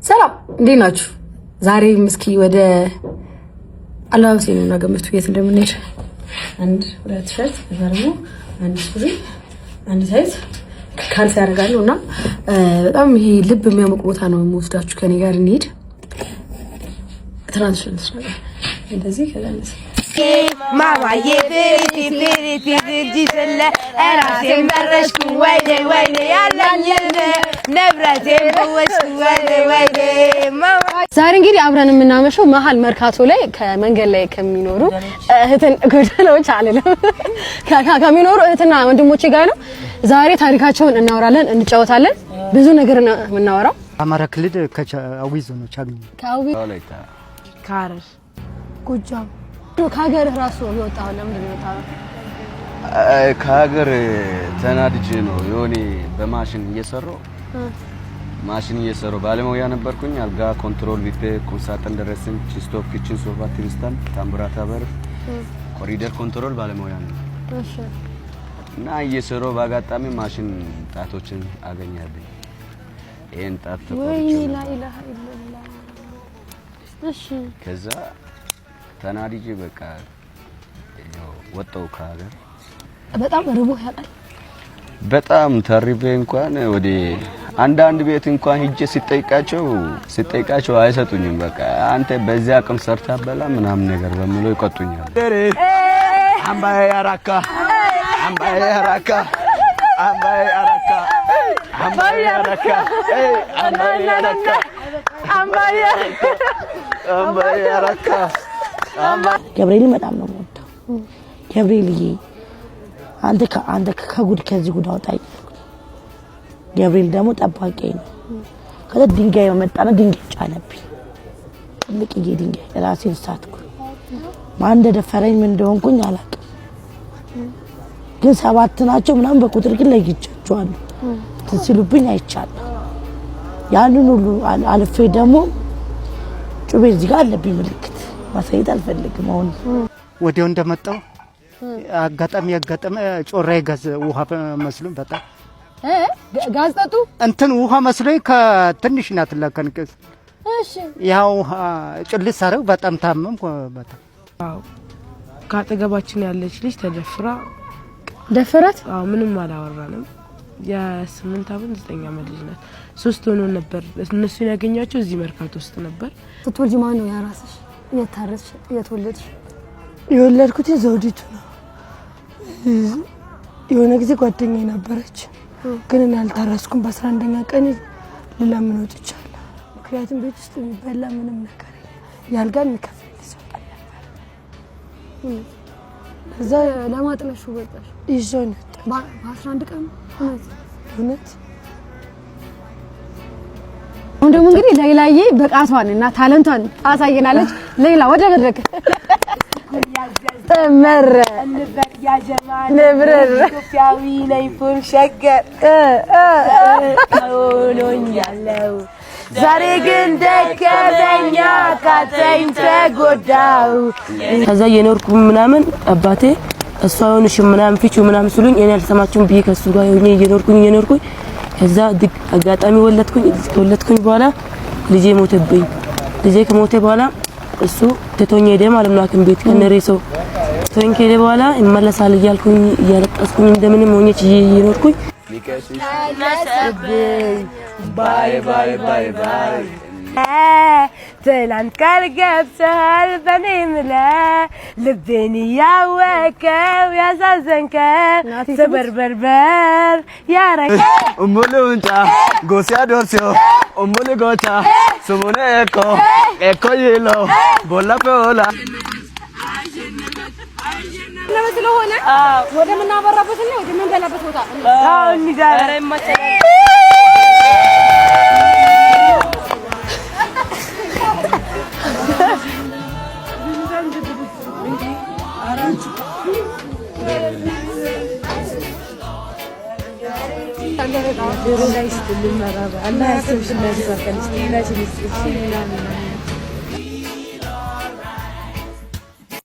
ሰላም እንዴት ናችሁ? ዛሬ ምስኪ ወደ አላውስ ነው ገምቱ የት እንደምንሄድ አንድ ሁለት ሸርት ደግሞ አንድ ሱሪ አንድ ሳይዝ ካልሲ ያደርጋሉና በጣም ይሄ ልብ የሚያሞቅ ቦታ ነው የምወስዳችሁ ከኔ ጋር እንሂድ። ትራንስፈር እንደዚህ ከዛንስ ማማዬ ፌሪ ዲሰለ አራሴ መረሽኩ ወይኔ ያላኝ ነብራቴ ወሽኩ ወይኔ ዛሬ እንግዲህ አብረን የምናመሸው መሃል መርካቶ ላይ ከመንገድ ላይ ከሚኖሩ እህትን ጎዳናዎች አለለም ከሚኖሩ እህትና ወንድሞቼ ጋር ነው። ዛሬ ታሪካቸውን እናወራለን፣ እንጫወታለን። ብዙ ነገር ነው የምናወራው። አማራ ክልል ከአዊ ዞኖች አግኝ ከአዊ ካረር ጎጃም ከሀገር ራሱ የወጣው ለምን ነው? ከሀገር ተናድጄ ነው የሆነ በማሽን እየሰራው ባለሙያ ነበርኩኝ። አልጋ ኮንትሮል ቢቴ ቁምሳጥን ድረስም ስቶፕ ኪችን ሶፋ ትሪስታን ታምቡራታ በር ኮሪደር ኮንትሮል ባለሙያ ነው። እሺ። እና እየሰራው ባጋጣሚ ማሽን ጣቶችን አገኛለሁ። ይሄን ጣት ተቆርጬ ላ ኢላሃ ኢላላህ። እሺ። ከዛ ተናድጄ በቃ ያው ወጣው ከሀገር። በጣም ርቦህ ያውቃል? በጣም ተርቤ እንኳን ወደ አንዳንድ ቤት እንኳን ሂጄ ሲጠይቃቸው አይሰጡኝም። በቃ አንተ በዚያ አቅም ሰርታ በላ ምናምን ነገር በሚለው ይቆጡኛል። አምባዬ አራካ ገብርኤል በጣም ነው የምወደው። ገብርኤልዬ አንተ ከጉድ ከዚህ ጉድ አውጣኝ። ገብርኤል ደግሞ ጠባቂ ነው። ከዛ ድንጋይ መጣና ድንጋይ ጫነብኝ። ትልቅዬ ድንጋይ ራሴን ሳትኩ። ማን እንደደፈረኝ ምን እንደሆንኩኝ አላውቅም። ግን 7 ናቸው ምናምን በቁጥር ግን ለይቻቸዋለሁ። ትሲሉብኝ አይቻለሁ። ያንን ሁሉ አልፌ ደግሞ ጩቤ እዚህ ጋር አለብኝ ምልክት ማሳየት አልፈልግም። አሁን ወዲያው እንደመጣው አጋጣሚ ጮራይ ጋዝ ውሃ መስሎኝ በጣም ጋዝ ጠጡ እንትን ውሃ መስሎኝ ከትንሽ ናት ለከንከስ። እሺ ያው ጭልስ አረው በጣም ታመምኩ። በጣም አዎ ካጠገባችን ያለች ልጅ ደፈራት። አዎ ምንም አላወራንም። የ8 ዓመት 9 ዓመት ልጅ ናት። 3 ሆኖ ነበር እነሱን ያገኛቸው እዚህ መርካቶ ውስጥ ነበር። ስትወልጂ ማን ነው ያራስሽ? የታረስሽ የተወለድሽ? የወለድኩት ዘውዲቱ ነው። የሆነ ጊዜ ጓደኛዬ ነበረች፣ ግን እኔ አልታረስኩም። በ11ኛ ቀን ልለምን ወጥቻለሁ። ምክንያቱም ቤት ውስጥ የሚበላ ምንም ነገር ያልጋ የሚከፍል ሰው ነበር። እዛ ለማጥለሽ ወጣሽ ይዞኝ በ11 ቀን እውነት። አሁን ደግሞ እንግዲህ ሌላዬ ብቃቷን እና ታለንቷን ታሳየናለች። ሌላ ወደ መድረክ ተመረ እንበር ያ ጀማል ነብረር ኢትዮጵያዊ ነኝ ፎር ሸገር ሆኖኛለው ዛሬ ግን ደከመኛ ካተኝ ተጎዳው። ከዛ የኖርኩ ምናምን አባቴ እሷ ሆነሽ ምናምን ፊቹ ምናምን ስሉኝ እኔ አልሰማችሁም ብዬ ከሱ ጋር ሆኜ እየኖርኩኝ ከዛ አጋጣሚ ወለድኩኝ በኋላ ልጄ ሞተብኝ። ልጄ ከሞተ በኋላ እሱ ተቶኝ ሄደ ማለት ነው አክም ቤት ከነሬሰው ተቶኝ ሄደ በኋላ ይመለሳል እያልኩኝ እያለቀስኩኝ እንደምንም ሆኜ እየኖርኩኝ ባይ ትላንት ቃል ገብተሃል በኔም ልቤን ያወከው ያሳዘንከው ተበርበርበር ያረከ ሙሉንጫ ጎሲያ ዶርሲዮ ሙሉ ጎቻ ስሙነ ኤኮ ይሎ ቦላፖላ ስለሆነ ወደ ምናበራበትና ወደ ምንበላበት ቦታ እንዲዛራ Allah